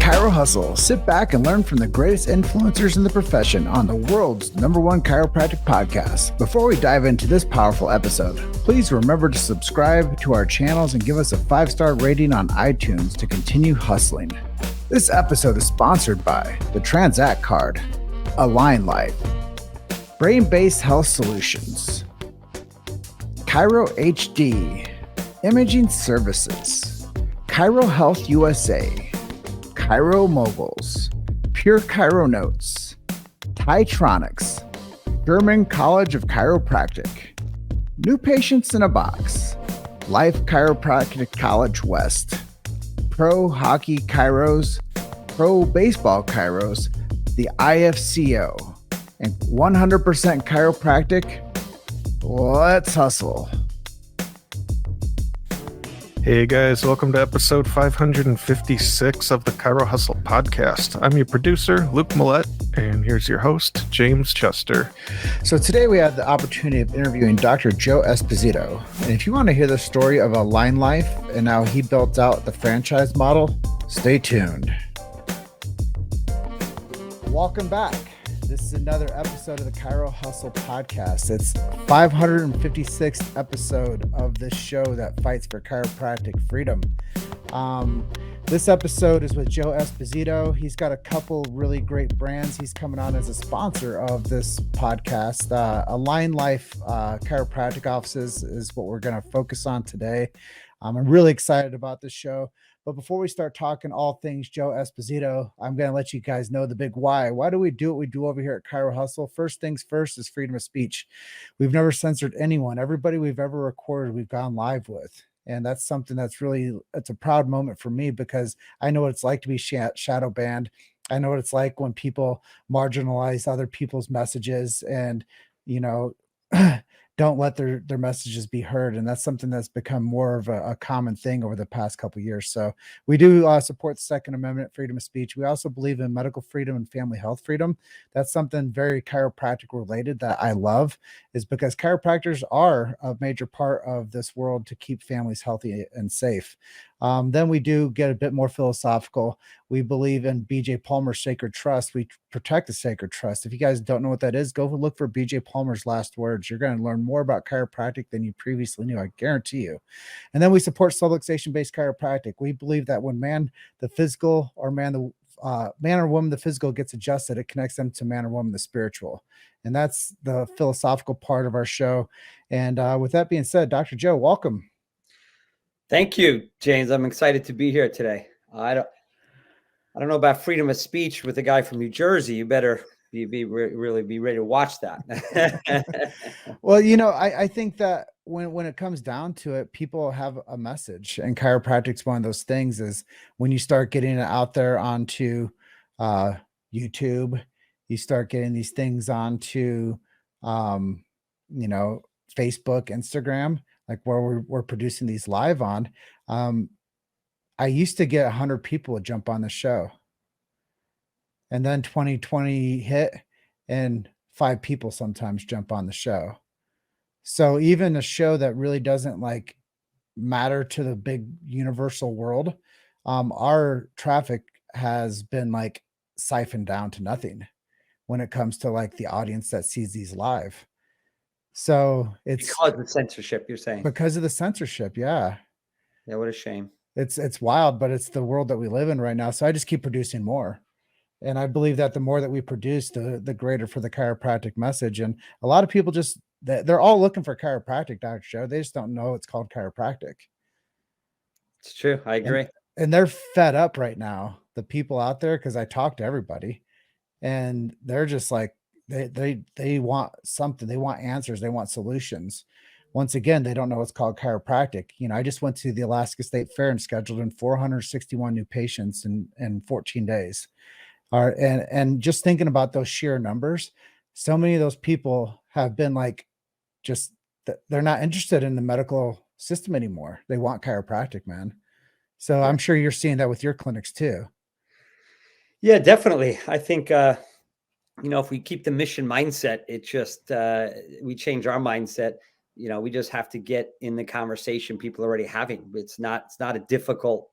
Chiro Hustle. Sit back and learn from the greatest influencers in the profession on the world's #1 chiropractic podcast. Before we dive into this powerful episode, please remember to subscribe to our channels and give us a 5-star rating on iTunes to continue hustling. This episode is sponsored by the Transact Card, AlignLife, Brain-Based Health Solutions, Chiro HD, Imaging Services, Chiro Health USA, Chiro Moguls, Pure Chiro Notes, Titronics, German College of Chiropractic, New Patients in a Box, Life Chiropractic College West, Pro Hockey Chiros, Pro Baseball Chiros, the IFCO, and 100% Chiropractic. Let's hustle. Hey guys, welcome to episode 556 of the Chiro Hustle podcast. I'm your producer, Luke Millette, and here's your host, James Chester. So today we had the opportunity of interviewing Dr. Joe Esposito. And if you want to hear the story of AlignLife and how he built out the franchise model, stay tuned. Welcome back. This is another episode of the Chiro Hustle podcast. It's 556th episode of this show that fights for chiropractic freedom. This episode is with Joe Esposito. He's got a couple really great brands. He's coming on as a sponsor of this podcast. AlignLife Chiropractic Offices is what we're going to focus on today. I'm really excited about this show. But before we start talking all things Joe Esposito, I'm going to let you guys know the big why. Why do we do what we do over here at Chiro Hustle? First things first is freedom of speech. We've never censored anyone. Everybody we've ever recorded, we've gone live with. And that's something that's really, it's a proud moment for me because I know what it's like to be shadow banned. I know what it's like when people marginalize other people's messages and, you know, don't let their messages be heard. And that's something that's become more of a common thing over the past couple of years. So we do support the Second Amendment, freedom of speech. We also believe in medical freedom and family health freedom. That's something very chiropractic related that I love, is because chiropractors are a major part of this world to keep families healthy and safe. Then we do get a bit more philosophical. We believe in B.J. Palmer's sacred trust. We protect the sacred trust. If you guys don't know what that is, go look for B.J. Palmer's last words. You're going to learn more about chiropractic than you previously knew, I guarantee you. And then we support subluxation-based chiropractic. We believe that when man or woman, the physical gets adjusted, it connects them to man or woman, the spiritual. And that's the philosophical part of our show. And with that being said, Dr. Joe, welcome. Thank you, James. I'm excited to be here today. I don't know about freedom of speech with a guy from New Jersey. You better really be ready to watch that. Well, you know, I think that when it comes down to it, people have a message, and chiropractic's one of those things. Is when you start getting it out there onto YouTube, you start getting these things onto Facebook, Instagram, like where we're producing these live on. I used to get 100 people to jump on the show, and then 2020 hit and 5 people sometimes jump on the show. So even a show that really doesn't like matter to the big universal world, our traffic has been like siphoned down to nothing when it comes to like the audience that sees these live. So it's because of the censorship, you're saying? Because of the censorship, yeah. Yeah, what a shame. It's wild, but it's the world that we live in right now. So I just keep producing more. And I believe that the more that we produce, the greater for the chiropractic message. And a lot of people they're all looking for chiropractic, Dr. Joe. They just don't know it's called chiropractic. It's true. I agree. And they're fed up right now, the people out there, because I talk to everybody and they're just like, they want something. They want answers. They want solutions. Once again, they don't know what's called chiropractic. You know, I just went to the Alaska State Fair and scheduled in 461 new patients in 14 days. And just thinking about those sheer numbers, so many of those people have been like, they're not interested in the medical system anymore. They want chiropractic, man. So I'm sure you're seeing that with your clinics too. Yeah, definitely. I think, if we keep the mission mindset, it just, we change our mindset. We just have to get in the conversation people are already having. It's not a difficult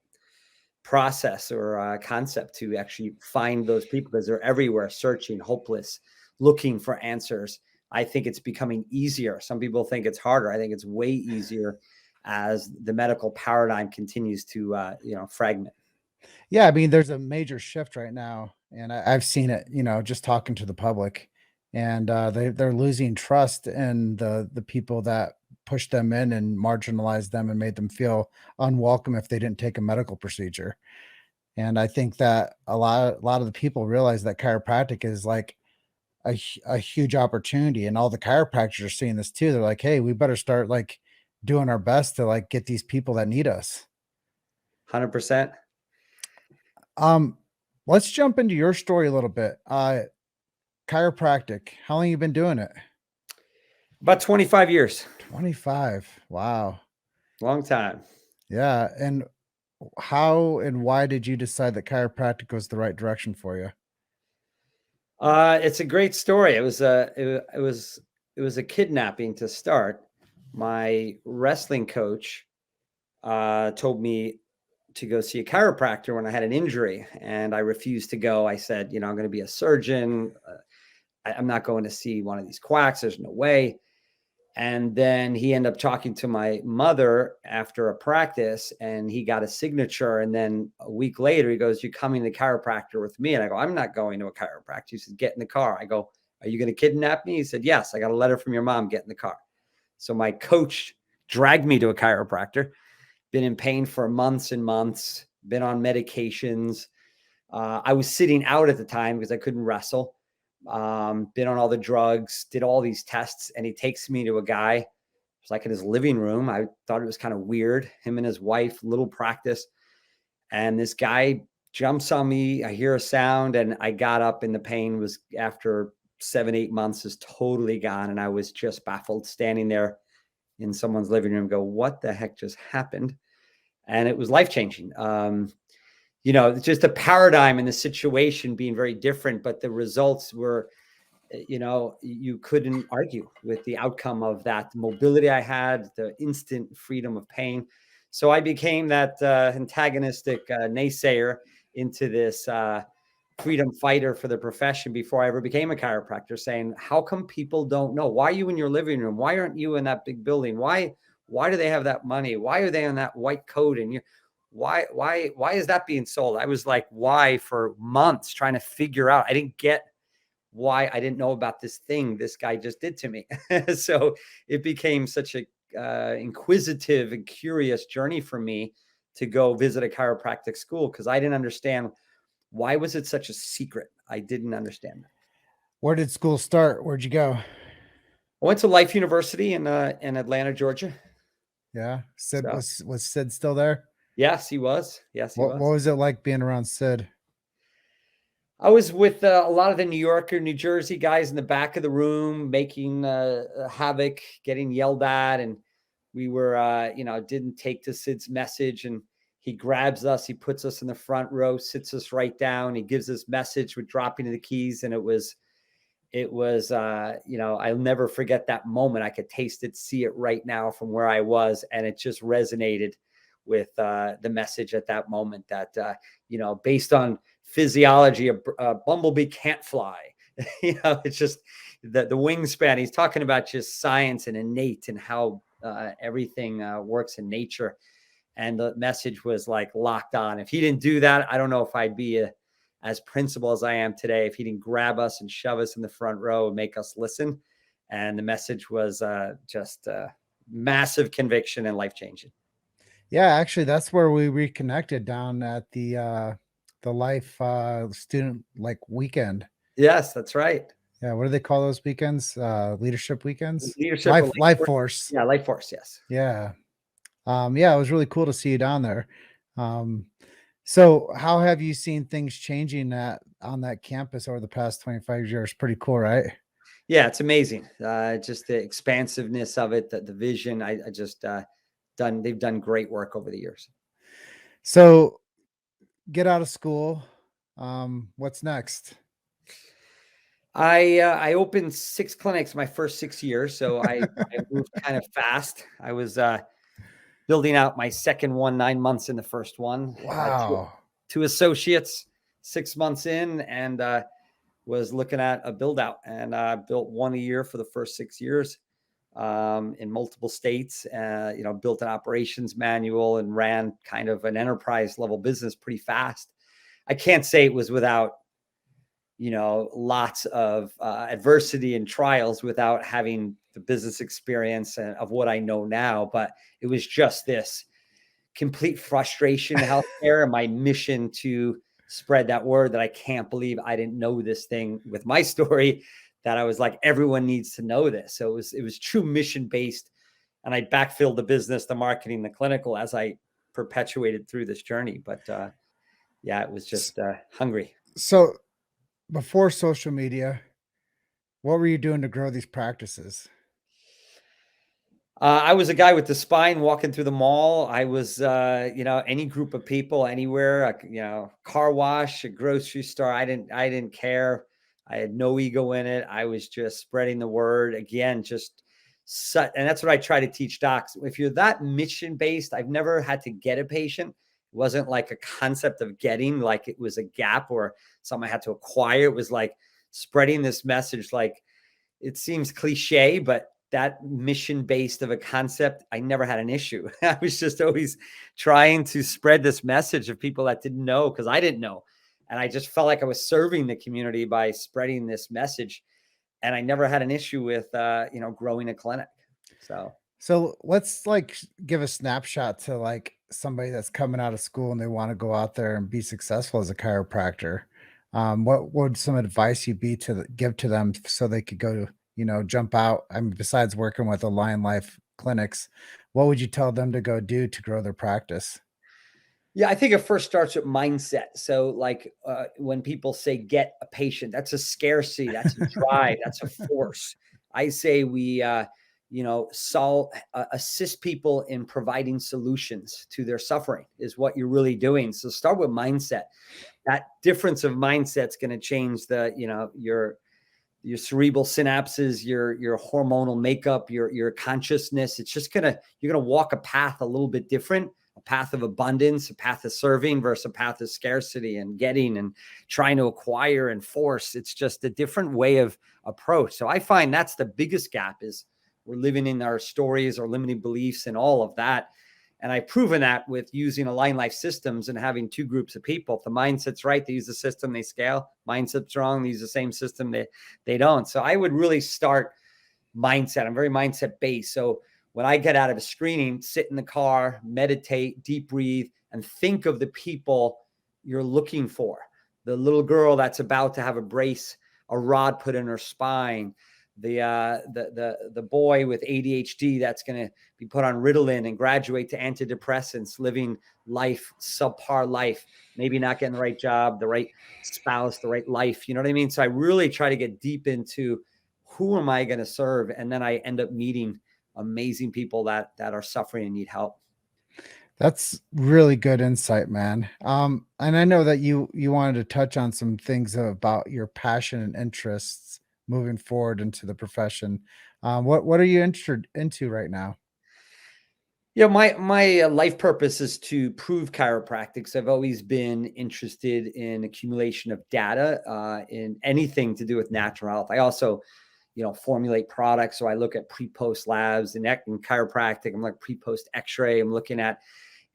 process or concept to actually find those people, because they're everywhere, searching, hopeless, looking for answers. I think it's becoming easier. Some people think it's harder. I think it's way easier as the medical paradigm continues to fragment. Yeah, I mean, there's a major shift right now, and I've seen it, just talking to the public, and they're losing trust in the people that pushed them in and marginalized them and made them feel unwelcome if they didn't take a medical procedure. And I think that a lot of the people realize that chiropractic is like a huge opportunity, and all the chiropractors are seeing this too. They're like, hey, we better start like doing our best to like get these people that need us. 100%. Um, let's jump into your story a little bit. Chiropractic. How long you been doing it? About 25 years. 25. Wow. Long time. Yeah. And how and why did you decide that chiropractic was the right direction for you? It's a great story. It was a kidnapping to start. My wrestling coach told me to go see a chiropractor when I had an injury, and I refused to go. I said, I'm going to be a surgeon. I'm not going to see one of these quacks. There's no way. And then he ended up talking to my mother after a practice, and he got a signature. And then a week later, he goes, "You're coming to the chiropractor with me?" And I go, "I'm not going to a chiropractor." He said, "Get in the car." I go, "Are you going to kidnap me?" He said, "Yes, I got a letter from your mom. Get in the car." So my coach dragged me to a chiropractor. Been in pain for months and months, been on medications. I was sitting out at the time because I couldn't wrestle. Been on all the drugs, did all these tests, and he takes me to a guy. It was like in his living room. I thought it was kind of weird. Him and his wife, little practice. And this guy jumps on me. I hear a sound, and I got up, and the pain was, after 7-8 months, is totally gone. And I was just baffled, standing there in someone's living room, go, what the heck just happened? And it was life-changing. Just a paradigm in the situation being very different, but the results were, you couldn't argue with the outcome of that. The mobility I had, the instant freedom of pain. So I became that antagonistic naysayer into this freedom fighter for the profession before I ever became a chiropractor, saying, how come people don't know? Why are you in your living room? Why aren't you in that big building? Why do they have that money? Why are they in that white coat? And why is that being sold? I was like, why, for months, trying to figure out. I didn't get why I didn't know about this thing this guy just did to me. So it became such a inquisitive and curious journey for me to go visit a chiropractic school, because I didn't understand, why was it such a secret? I didn't understand that. Where did school start? Where'd you go? I went to Life University in Atlanta, Georgia. Yeah. Sid So, was Sid still there? yes, he was. Yes, he What was. was it like being around Sid? I was with a lot of the New Yorker, New Jersey guys in the back of the room, making havoc, getting yelled at. And we were, didn't take to Sid's message. And he grabs us, he puts us in the front row, sits us right down. He gives us message with dropping of the keys. And it was, I'll never forget that moment. I could taste it, see it right now from where I was. And it just resonated with the message at that moment that, based on physiology, a bumblebee can't fly. It's just the wingspan. He's talking about just science and innate and how everything works in nature. And the message was like locked on. If he didn't do that, I don't know if I'd be as principled as I am today, if he didn't grab us and shove us in the front row and make us listen. And the message was just massive conviction and life-changing. Yeah, actually, that's where we reconnected down at the Life student like weekend. Yes, that's right. Yeah, what do they call those weekends? Leadership weekends? Leadership, Life Force. Yeah, Life Force, yes. Yeah. Yeah, it was really cool to see you down there. So how have you seen things changing on that campus over the past 25 years? Pretty cool, right? Yeah, it's amazing. Just the expansiveness of it, the vision. I just they've done great work over the years. So get out of school. What's next? I opened 6 clinics my first 6 years, so I moved kind of fast. I was building out my second one, 9 months in the first one. Wow. Two associates, 6 months in, and was looking at a build out, and built one a year for the first 6 years in multiple states. Built an operations manual and ran kind of an enterprise level business pretty fast. I can't say it was without lots of adversity and trials without having the business experience of what I know now. But it was just this complete frustration in healthcare and my mission to spread that word that I can't believe I didn't know this thing with my story, that I was like, everyone needs to know this. So it was true mission based. And I backfilled the business, the marketing, the clinical as I perpetuated through this journey. But it was just hungry. So before social media, what were you doing to grow these practices? I was a guy with the spine walking through the mall. I was, any group of people, anywhere, car wash, a grocery store. I didn't care. I had no ego in it. I was just spreading the word. Again, and that's what I try to teach docs. If you're that mission based, I've never had to get a patient. It wasn't like a concept of getting, like it was a gap or something I had to acquire. It was like spreading this message. Like, it seems cliche, but that mission based of a concept, I never had an issue. I was just always trying to spread this message of people that didn't know, because I didn't know. And I just felt like I was serving the community by spreading this message. And I never had an issue with, growing a clinic. So let's like give a snapshot to like somebody that's coming out of school and they want to go out there and be successful as a chiropractor. What would some advice you be to give to them so they could go, jump out? I mean, besides working with AlignLife clinics, what would you tell them to go do to grow their practice? Yeah, I think it first starts with mindset. So like when people say get a patient, that's a scarcity, that's a drive, that's a force. I say we, assist people in providing solutions to their suffering is what you're really doing. So start with mindset. That difference of mindset is going to change your cerebral synapses, your hormonal makeup, your consciousness. You're gonna walk a path a little bit different, a path of abundance, a path of serving versus a path of scarcity and getting and trying to acquire and force. It's just a different way of approach. So I find that's the biggest gap, is we're living in our stories, our limiting beliefs and all of that. And I've proven that with using AlignLife systems and having two groups of people. If the mindset's right, they use the system, they scale. Mindset's wrong, they use the same system, they don't. So I would really start mindset. I'm very mindset based. So when I get out of a screening, sit in the car, meditate, deep breathe, and think of the people you're looking for. The little girl that's about to have a rod put in her spine, the boy with ADHD that's going to be put on Ritalin and graduate to antidepressants, living life, subpar life, maybe not getting the right job, the right spouse, the right life. You know what I mean? So I really try to get deep into who am I going to serve? And then I end up meeting amazing people that are suffering and need help. That's really good insight, man. And I know that you wanted to touch on some things about your passion and interests moving forward into the profession. What are you interested into right now? Yeah, my life purpose is to prove chiropractics. I've always been interested in accumulation of data in anything to do with natural health. I also, formulate products. So I look at pre-post labs in chiropractic. I'm like pre-post X-ray. I'm looking at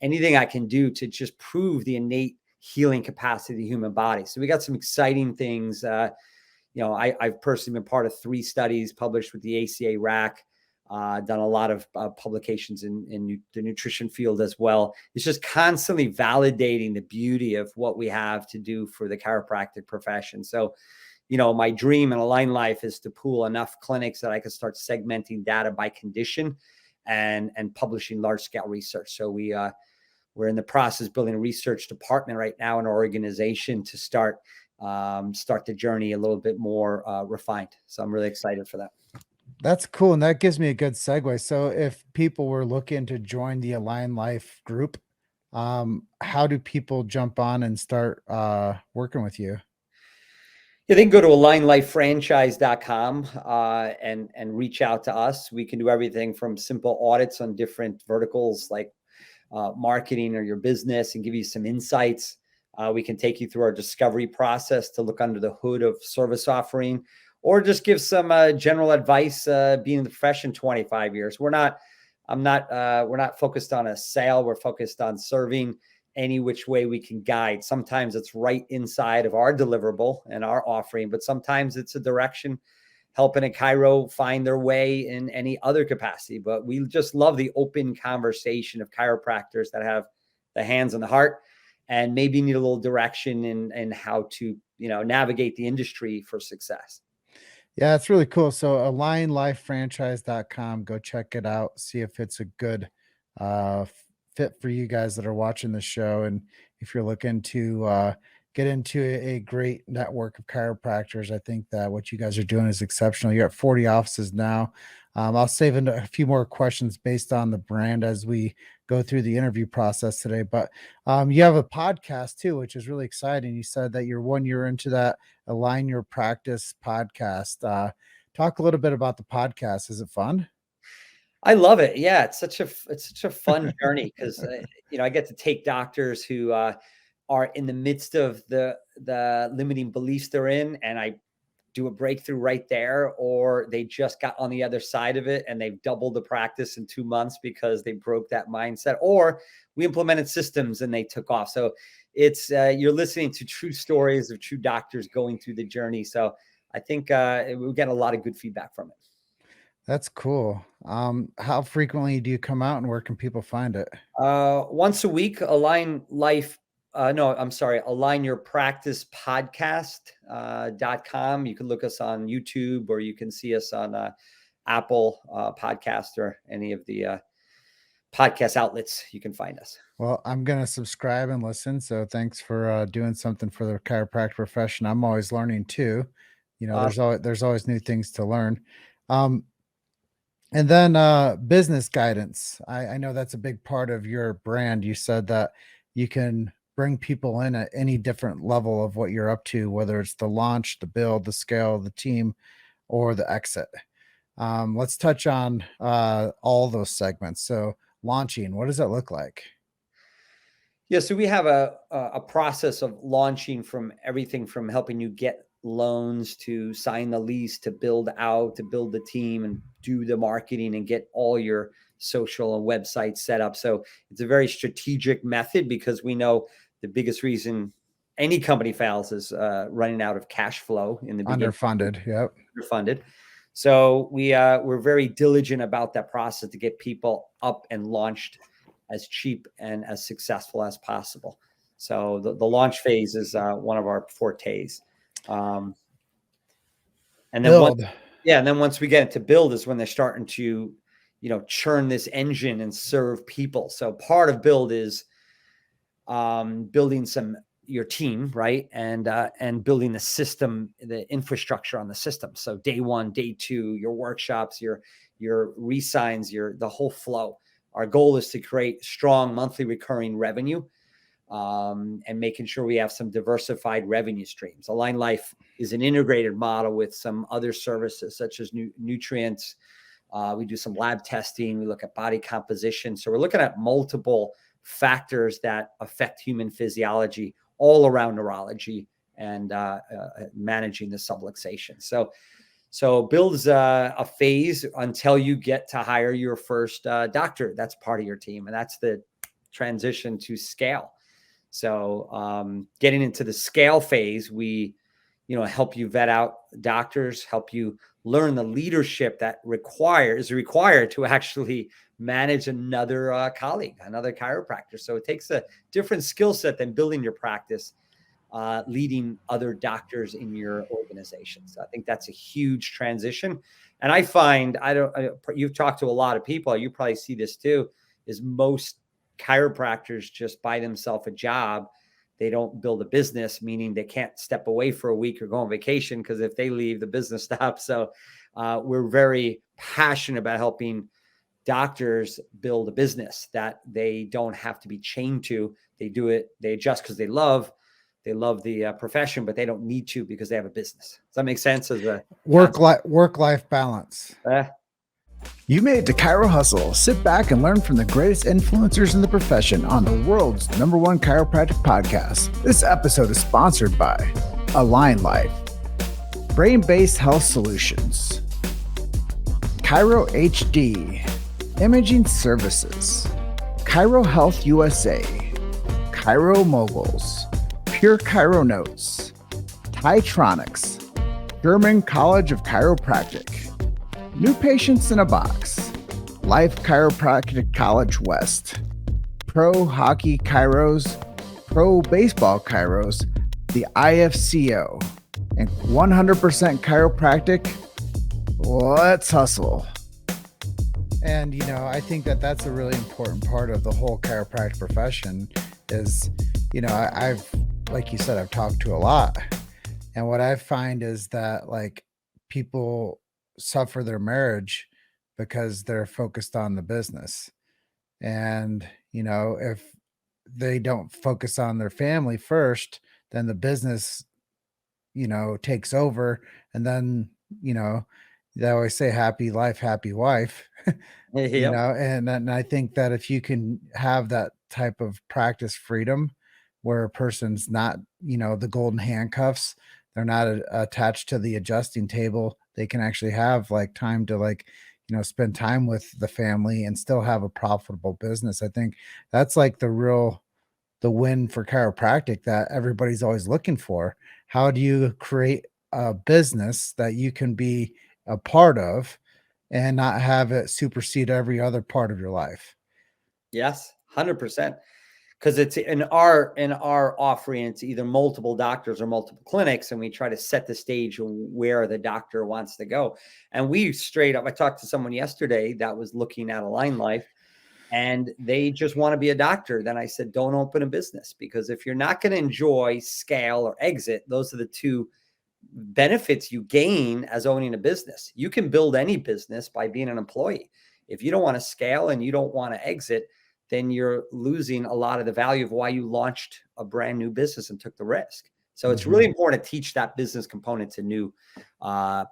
anything I can do to just prove the innate healing capacity of the human body. So we got some exciting things. I've personally been part of 3 studies published with the ACA-RAC. Done a lot of publications in the nutrition field as well. It's just constantly validating the beauty of what we have to do for the chiropractic profession. So, my dream in AlignLife is to pool enough clinics that I could start segmenting data by condition and publishing large scale research. So we're in the process of building a research department right now in our organization to start the journey a little bit more refined. So I'm really excited for that. That's cool. And that gives me a good segue. So if people were looking to join the AlignLife group, how do people jump on and start working with you? Yeah, they can go to AlignLifeFranchise.com and reach out to us. We can do everything from simple audits on different verticals like marketing or your business and give you some insights. We can take you through our discovery process to look under the hood of service offering, or just give some general advice. Being in the profession 25 years, we're not focused on a sale. We're focused on serving any which way we can guide. Sometimes it's right inside of our deliverable and our offering, but sometimes it's a direction helping a chiro find their way in any other capacity. But we just love the open conversation of chiropractors that have the hands and the heart and maybe need a little direction in how to, navigate the industry for success. Yeah, it's really cool. So AlignLifeFranchise.com, go check it out. See if it's a good fit for you guys that are watching the show. And if you're looking to get into a great network of chiropractors, I think that what you guys are doing is exceptional. You're at 40 offices now. I'll save a few more questions based on the brand as we go through the interview process today. But you have a podcast too, which is really exciting. You said that you're 1 year into that Align Your Practice podcast. Talk a little bit about the podcast. Is it fun? I love it. Yeah, it's such a fun journey because I get to take doctors who are in the midst of the limiting beliefs they're in, and I do a breakthrough right there, or they just got on the other side of it and they've doubled the practice in 2 months because they broke that mindset, or we implemented systems and they took off. So it's you're listening to true stories of true doctors going through the journey. So I think we get a lot of good feedback from it. That's cool. How frequently do you come out and where can people find it? Once a week, Align Life. No, I'm sorry. Align Your Practice podcast.com. You can look us on YouTube, or you can see us on Apple podcast or any of the podcast outlets. You can find us. Well, I'm going to subscribe and listen. So thanks for doing something for the chiropractic profession. I'm always learning too. There's always new things to learn. Um, And then business guidance. I know that's a big part of your brand. You said that you can bring people in at any different level of what you're up to, whether it's the launch, the build, the scale, the team, or the exit. Let's touch on all those segments. So launching, what does that look like? Yeah, so we have a process of launching, from everything from helping you get loans to sign the lease to build out, to build the team and do the marketing and get all your social and websites set up. So it's a very strategic method, because we know the biggest reason any company fails is running out of cash flow in the beginning. Underfunded. Yep. Underfunded. So we're very diligent about that process to get people up and launched as cheap and as successful as possible. So the launch phase is one of our fortes. And then once we get into build is when they're starting to, churn this engine and serve people. So part of build is building your team, right? And building the system, the infrastructure on the system. So day 1, day 2, your workshops, your re-signs, the whole flow. Our goal is to create strong monthly recurring revenue, and making sure we have some diversified revenue streams. Align Life is an integrated model with some other services such as nutrients. We do some lab testing. We look at body composition. So we're looking at multiple factors that affect human physiology all around neurology and managing the subluxation. So build is a phase until you get to hire your first doctor. That's part of your team, and that's the transition to scale. So getting into the scale phase, we help you vet out doctors, help you learn the leadership that is required to actually manage another colleague, another chiropractor. So it takes a different skill set than building your practice, leading other doctors in your organization. So I think that's a huge transition. And I find, you've talked to a lot of people, you probably see this too, is most chiropractors just buy themselves a job. They don't build a business, meaning they can't step away for a week or go on vacation, because if they leave, the business stops. So we're very passionate about helping doctors build a business that they don't have to be chained to. They do it, they adjust because they love They love the profession, but they don't need to because they have a business. Does that make sense? As a Work-life balance. uh, You made it to Chiro Hustle. Sit back and learn from the greatest influencers in the profession on the world's #1 chiropractic podcast. This episode is sponsored by AlignLife, Brain-Based Health Solutions, Chiro HD, Imaging Services, Chiro Health USA, Chiro Moguls, Pure Chiro Notes, Titronics, German College of Chiropractic, New Patients in a Box, Life Chiropractic College West, Pro Hockey Chiros, Pro Baseball Chiros, the IFCO, and 100% Chiropractic. Let's hustle. And, I think that that's a really important part of the whole chiropractic profession is, I've, like you said, I've talked to a lot. And what I find is that like people suffer their marriage because they're focused on the business. And, if they don't focus on their family first, then the business, takes over. And then, they always say happy life, happy wife, yep. and I think that if you can have that type of practice freedom where a person's not, the golden handcuffs, they're not attached to the adjusting table. They can actually have like time to spend time with the family and still have a profitable business. I think that's like the win for chiropractic that everybody's always looking for. How do you create a business that you can be a part of and not have it supersede every other part of your life? Yes, 100%. Because it's in our offering, it's either multiple doctors or multiple clinics, and we try to set the stage where the doctor wants to go. And we straight up, I talked to someone yesterday that was looking at AlignLife, and they just want to be a doctor. Then I said, don't open a business, because if you're not going to enjoy scale or exit, those are the two benefits you gain as owning a business. You can build any business by being an employee. If you don't want to scale and you don't want to exit, then you're losing a lot of the value of why you launched a brand new business and took the risk. So it's really important to teach that business component to new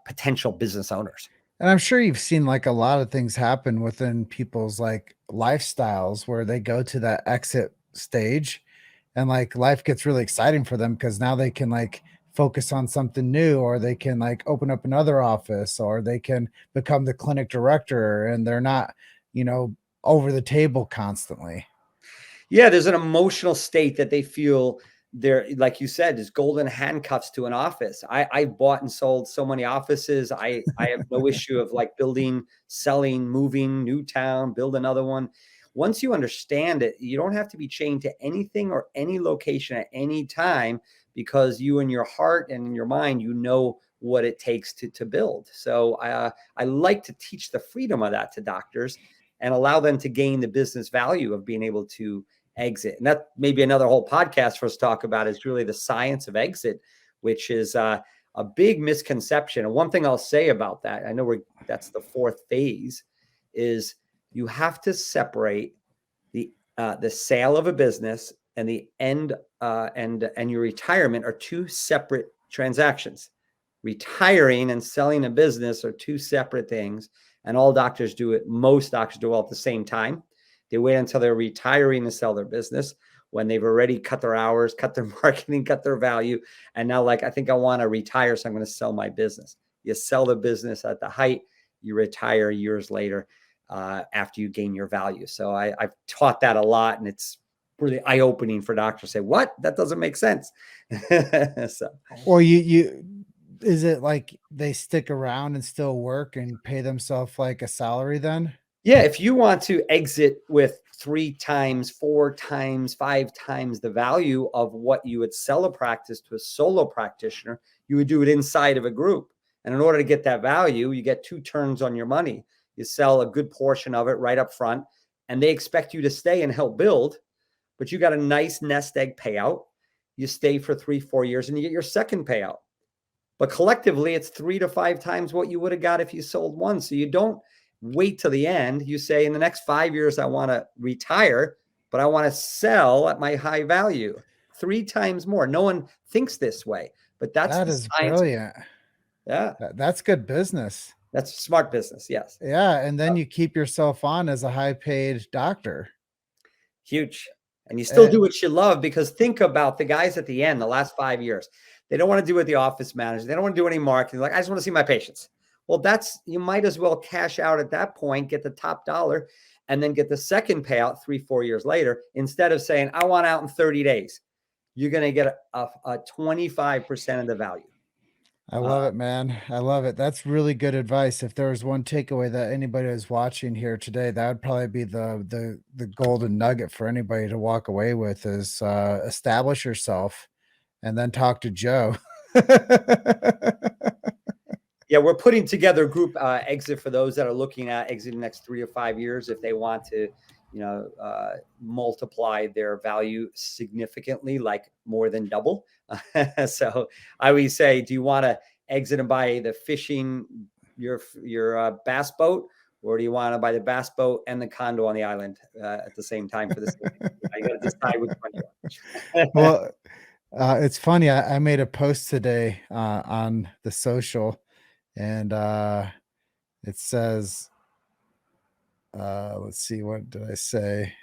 potential business owners. And I'm sure you've seen like a lot of things happen within people's like lifestyles where they go to that exit stage and like life gets really exciting for them because now they can like focus on something new, or they can like open up another office, or they can become the clinic director and they're not, over the table constantly. Yeah, there's an emotional state that they feel they're, like you said, is golden handcuffs to an office. I bought and sold so many offices. I have no issue of like building, selling, moving, new town, build another one. Once you understand it, you don't have to be chained to anything or any location at any time, because you in your heart and in your mind, what it takes to build. So I like to teach the freedom of that to doctors and allow them to gain the business value of being able to exit. And that may be another whole podcast for us to talk about, is really the science of exit, which is a big misconception. And one thing I'll say about that, I know that's the fourth phase, is you have to separate the sale of a business and the end and your retirement are two separate transactions. Retiring and selling a business are two separate things. And all doctors do it. Most doctors do it all at the same time. They wait until they're retiring to sell their business, when they've already cut their hours, cut their marketing, cut their value. And now, like, I think I want to retire, so I'm going to sell my business. You sell the business at the height, you retire years later after you gain your value. So I've taught that a lot, and it's really eye-opening for doctors to say, what? That doesn't make sense. So, or you is it like they stick around and still work and pay themselves like a salary then? Yeah, if you want to exit with 3 times, 4 times, 5 times the value of what you would sell a practice to a solo practitioner, you would do it inside of a group. And in order to get that value, you get 2 turns on your money. You sell a good portion of it right up front, and they expect you to stay and help build, but you got a nice nest egg payout. You stay for 3-4 years and you get your second payout. But collectively, it's 3 to 5 times what you would have got if you sold one. So you don't wait till the end. You say, in the next 5 years, I want to retire, but I want to sell at my high value. 3 times more. No one thinks this way, but that's That the is science. brilliant. Yeah, That's good business. that's smart business. Yes. Yeah, and then you keep yourself on as a high-paid doctor. Huge. And you still Eh, do what you love, because think about the guys at the end, the last 5 years. They don't want to do what the office manager. They don't want to do any marketing. Like, I just want to see my patients. Well, you might as well cash out at that point, get the top dollar, and then get the second payout 3-4 years later, instead of saying, I want out in 30 days. You're going to get a 25% of the value. I love it, man. I love it. That's really good advice. If there was one takeaway that anybody is watching here today, that would probably be the golden nugget for anybody to walk away with is establish yourself and then talk to Joe. Yeah, we're putting together a group exit for those that are looking at exiting the next 3 or 5 years if they want to, multiply their value significantly, like more than double. So I always say, do you want to exit and buy the fishing, your bass boat, or do you want to buy the bass boat and the condo on the island at the same time for the same? You got to decide which one you want. Well, it's funny. I made a post today on the social, and it says, let's see, what did I say?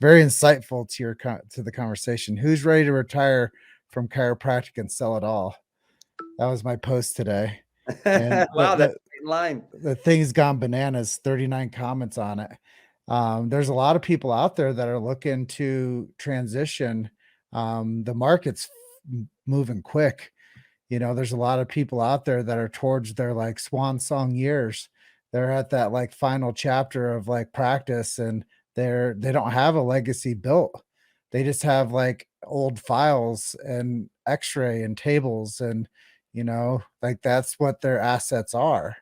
Very insightful to the conversation. Who's ready to retire from chiropractic and sell it all? That was my post today, and Wow, that's in line. the thing's gone bananas. 39 comments on it. There's a lot of people out there that are looking to transition. The market's moving quick. There's a lot of people out there that are towards their like swan song years. They're at that like final chapter of like practice, and they don't have a legacy built. They just have like old files and x-ray and tables, and like that's what their assets are.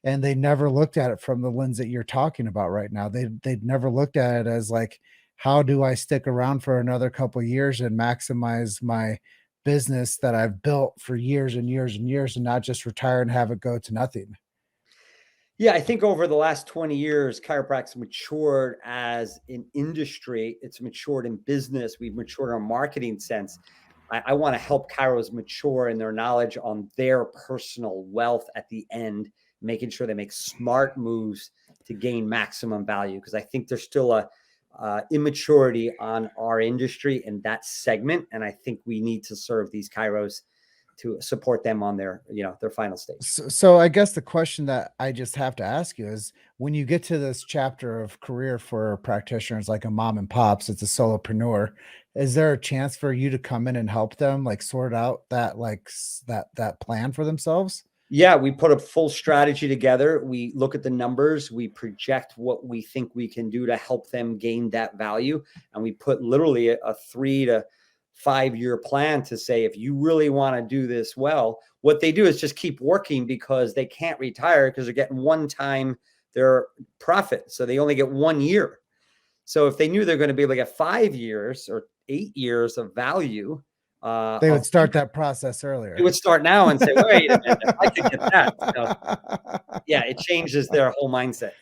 And they never looked at it from the lens that you're talking about right now. They'd never looked at it as like, how do I stick around for another couple of years and maximize my business that I've built for years and years and years, and not just retire and have it go to nothing. Yeah, I think over the last 20 years, chiropractic's matured as an industry. It's matured in business. We've matured in our marketing sense. I want to help chiros mature in their knowledge on their personal wealth at the end, making sure they make smart moves to gain maximum value. Because I think there's still a immaturity on our industry in that segment. And I think we need to serve these chiros to support them on their final stage. So I guess the question that I just have to ask you is, when you get to this chapter of career for practitioners, like a mom and pops, it's a solopreneur, is there a chance for you to come in and help them like sort out that like that plan for themselves? Yeah, we put a full strategy together. We look at the numbers, we project what we think we can do to help them gain that value. And we put literally a 3 to 5 year plan to say, if you really want to do this well, what they do is just keep working, because they can't retire because they're getting one time their profit. So they only get 1 year. So if they knew they're going to be able to get 5 years or 8 years of value, They would start that process earlier. they would start now and say, wait a minute, I could get that. So, yeah, it changes their whole mindset.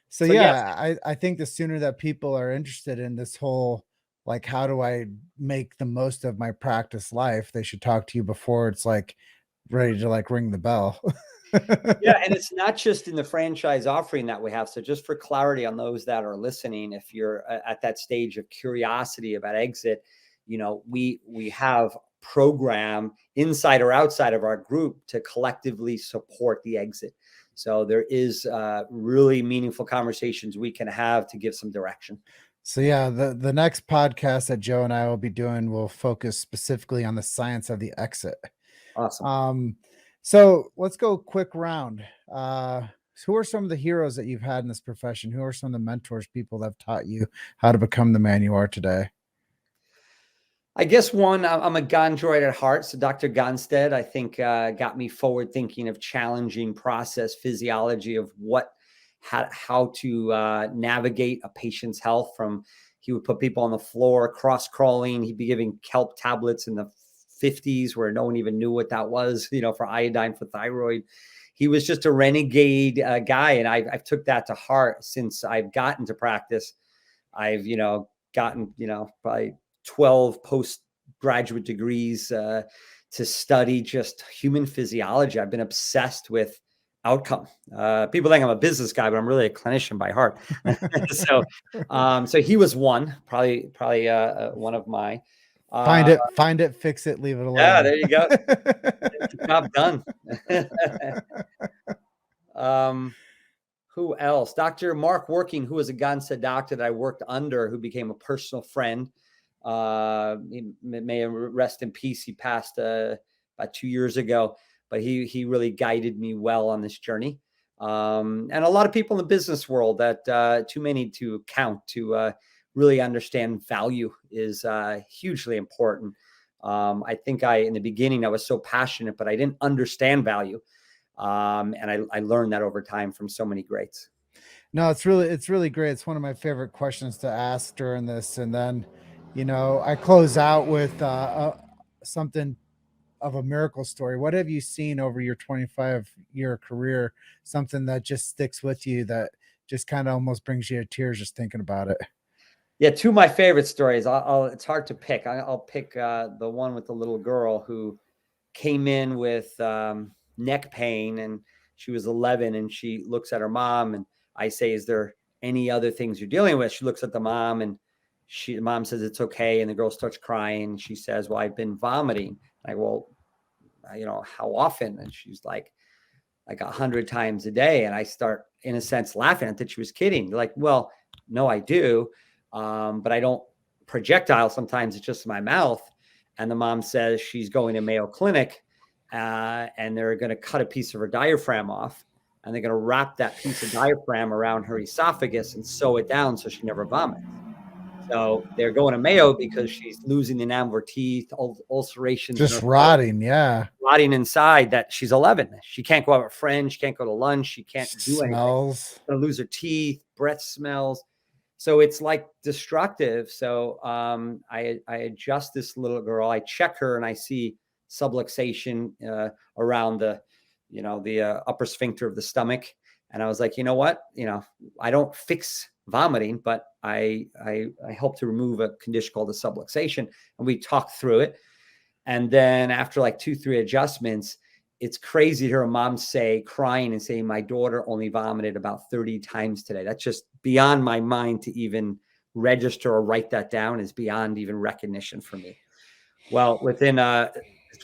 So yeah, I think the sooner that people are interested in this whole, like, how do I make the most of my practice life, they should talk to you before it's like ready to like ring the bell. Yeah, and it's not just in the franchise offering that we have. So just for clarity on those that are listening, if you're at that stage of curiosity about exit, we have program inside or outside of our group to collectively support the exit. So there is really meaningful conversations we can have to give some direction. So yeah, the next podcast that Joe and I will be doing will focus specifically on the science of the exit. Awesome. So let's go quick round. Who are some of the heroes that you've had in this profession? Who are some of the mentors, people that have taught you how to become the man you are today? I guess one, I'm a Gondroid at heart. So Dr. Gonstead, I think, got me forward thinking of challenging process physiology of how to navigate a patient's health. He would put people on the floor, cross crawling. He'd be giving kelp tablets in the 50s where no one even knew what that was, for iodine for thyroid. He was just a renegade guy. And I've took that to heart since I've gotten to practice. I've, gotten, probably 12 graduate degrees to study just human physiology. I've been obsessed with outcome. People think I'm a business guy, but I'm really a clinician by heart. So he was probably one of my. Find it, fix it, leave it alone. Yeah, there you go. Job done. Who else? Dr. Mark Working, who was a Gonstead doctor that I worked under, who became a personal friend. He may rest in peace. He passed about 2 years ago, but he really guided me well on this journey. And a lot of people in the business world that too many to count to really understand value is hugely important. I think in the beginning, I was so passionate, but I didn't understand value. And I learned that over time from so many greats. No, it's really great. It's one of my favorite questions to ask during this. And then, I close out with something of a miracle story. What have you seen over your 25-year career? Something that just sticks with you, that just kind of almost brings you to tears just thinking about it. Yeah, two of my favorite stories. It's hard to pick. I'll pick the one with the little girl who came in with neck pain, and she was 11, and she looks at her mom, and I say, "Is there any other things you're dealing with?" She looks at the mom, and the mom says it's okay, and the girl starts crying. She says, "Well, I've been vomiting." I go, "Well, how often?" And she's like 100 times a day. And I start, in a sense, laughing. I thought she was kidding. Like, well, no, I do. But I don't projectile. Sometimes it's just my mouth. And the mom says she's going to Mayo Clinic and they're going to cut a piece of her diaphragm off. And they're going to wrap that piece of diaphragm around her esophagus and sew it down so she never vomits. So they're going to Mayo because she's losing the enamel of her teeth, ulcerations. Just rotting, yeah. Rotting inside, that she's 11. She can't go out with friends. She can't go to lunch. She can't do anything. Smells. She's going to lose her teeth, breath smells. So it's like destructive. So I adjust this little girl. I check her and I see subluxation around the upper sphincter of the stomach. And I was like, you know what? I don't fix vomiting, but I help to remove a condition called a subluxation. And we talked through it. And then after like 2-3 adjustments, it's crazy to hear a mom crying and saying, my daughter only vomited about 30 times today. That's just beyond my mind to even register or write that down. Is beyond even recognition for me. Well, within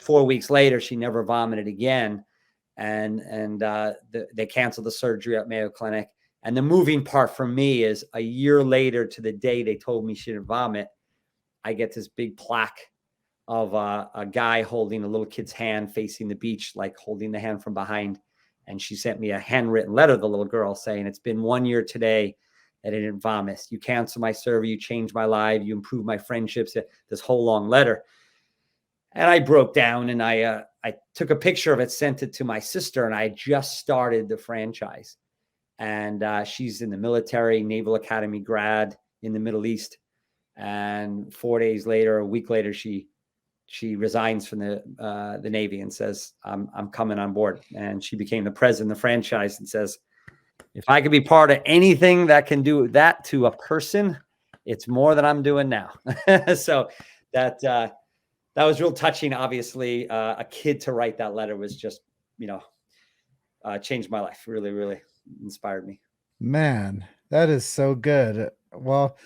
4 weeks later, she never vomited again. And they canceled the surgery at Mayo Clinic. And the moving part for me is a year later to the day they told me she didn't vomit, I get this big plaque of a guy holding a little kid's hand facing the beach, like holding the hand from behind. And she sent me a handwritten letter, the little girl, saying, it's been 1 year today that I didn't vomit. You canceled my survey. You changed my life. You improved my friendships. This whole long letter. And I broke down and I took a picture of it, sent it to my sister, and I just started the franchise. And she's in the military, Naval Academy grad in the Middle East. And 4 days later, a week later, she resigns from the Navy and says, I'm coming on board. And she became the president of the franchise and says, if I could be part of anything that can do that to a person, it's more than I'm doing now. So that was real touching. Obviously, a kid to write that letter was just, changed my life. Really, really inspired me. Man, that is so good. Well,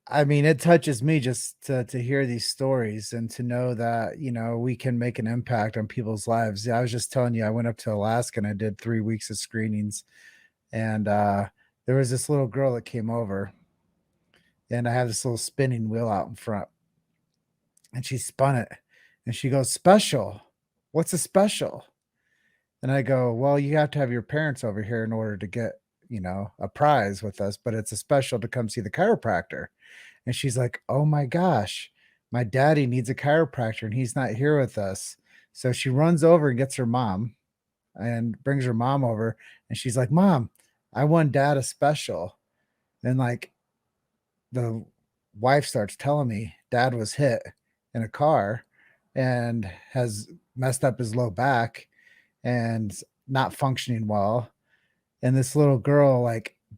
I mean, it touches me just to hear these stories and to know that, we can make an impact on people's lives. I was just telling you, I went up to Alaska and I did 3 weeks of screenings. And there was this little girl that came over, and I have this little spinning wheel out in front. And she spun it and she goes, special. What's a special? And I go, well, you have to have your parents over here in order to get, a prize with us, but it's a special to come see the chiropractor. And she's like, oh my gosh, my daddy needs a chiropractor and he's not here with us. So she runs over and gets her mom and brings her mom over. And she's like, Mom, I won Dad a special. And like the wife starts telling me Dad was hit in a car and has messed up his low back and not functioning well. And this little girl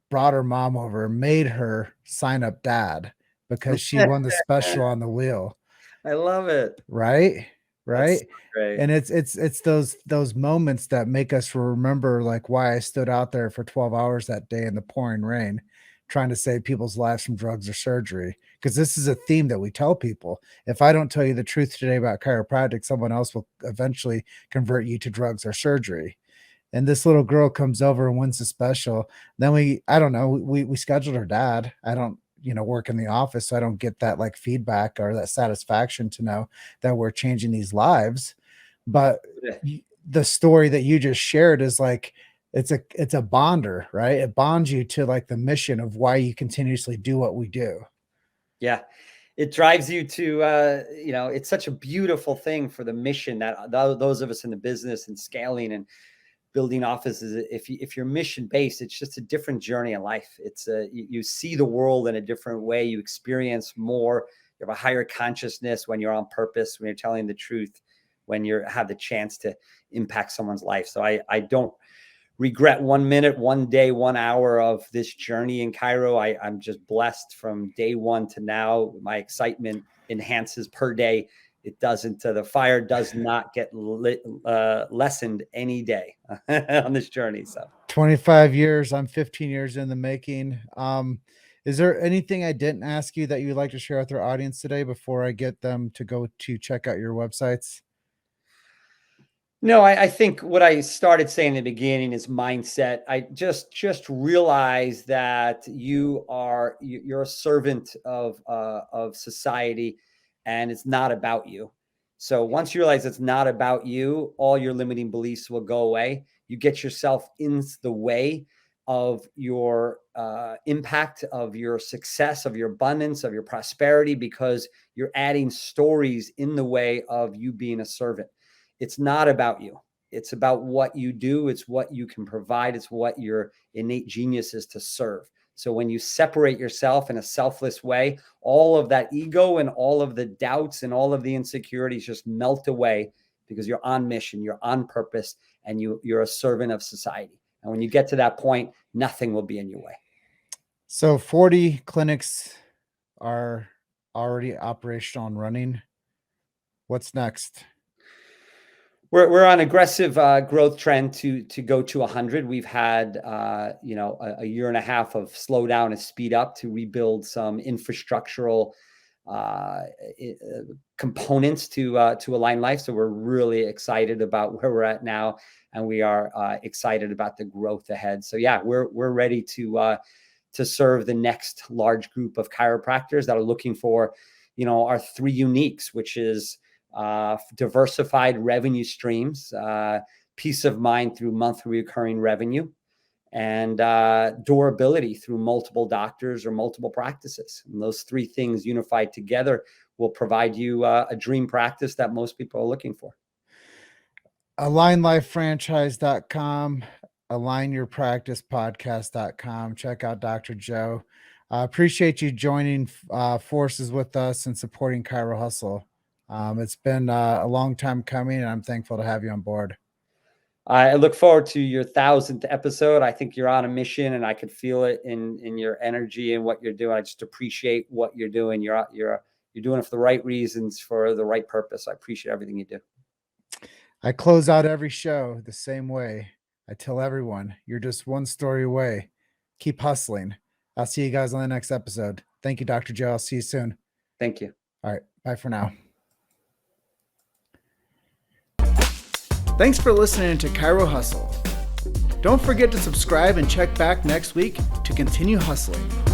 brought her mom over, made her sign up Dad because she won the special on the wheel. I love it. Right. That's so Right. great. And it's those moments that make us remember like why I stood out there for 12 hours that day in the pouring rain trying to save people's lives from drugs or surgery. Because this is a theme that we tell people. If I don't tell you the truth today about chiropractic, someone else will eventually convert you to drugs or surgery. And this little girl comes over and wins the special. Then I don't know, we scheduled her dad. I don't, work in the office, so I don't get that like feedback or that satisfaction to know that we're changing these lives. But the story that you just shared is like it's a bonder, right? It bonds you to like the mission of why you continuously do what we do. Yeah. It drives you to, it's such a beautiful thing for the mission that those of us in the business and scaling and building offices, if you're mission based, it's just a different journey in life. It's you see the world in a different way. You experience more. You have a higher consciousness when you're on purpose, when you're telling the truth, when you have the chance to impact someone's life. So I don't regret 1 minute, 1 day, 1 hour of this journey in Chiro. I'm just blessed from day one to now. My excitement enhances per day. It doesn't, the fire does not get lessened any day on this journey. So 25 years, I'm 15 years in the making. Is there anything I didn't ask you that you'd like to share with our audience today before I get them to go to check out your websites? no, I think what I started saying in the beginning is mindset. I just realize that you're a servant of society, and it's not about you. So once you realize it's not about you, all your limiting beliefs will go away. You get yourself in the way of your impact, of your success, of your abundance, of your prosperity, because you're adding stories in the way of you being a servant. It's not about you. It's about what you do. It's what you can provide. It's what your innate genius is to serve. So when you separate yourself in a selfless way, all of that ego and all of the doubts and all of the insecurities just melt away, because you're on mission, you're on purpose, and you're a servant of society. And when you get to that point, nothing will be in your way. So 40 clinics are already operational and running. What's next? We're on aggressive growth trend to go to 100. We've had a year and a half of slow down and speed up to rebuild some infrastructural components to AlignLife. So we're really excited about where we're at now, and we are excited about the growth ahead. So yeah, we're ready to serve the next large group of chiropractors that are looking for, our three uniques, which is diversified revenue streams, peace of mind through monthly recurring revenue, and durability through multiple doctors or multiple practices. And those three things unified together will provide you a dream practice that most people are looking for. AlignLifeFranchise.com, AlignYourPracticePodcast.com. Check out Dr. Joe. I appreciate you joining forces with us and supporting Chiro Hustle. It's been a long time coming, and I'm thankful to have you on board. I look forward to your 1,000th episode. I think you're on a mission, and I could feel it in your energy and what you're doing. I just appreciate what you're doing. You're doing it for the right reasons, for the right purpose. I appreciate everything you do. I close out every show the same way. I tell everyone, you're just one story away. Keep hustling. I'll see you guys on the next episode. Thank you, Dr. Joe. I'll see you soon. Thank you. All right. Bye for now. Thanks for listening to Chiro Hustle. Don't forget to subscribe and check back next week to continue hustling.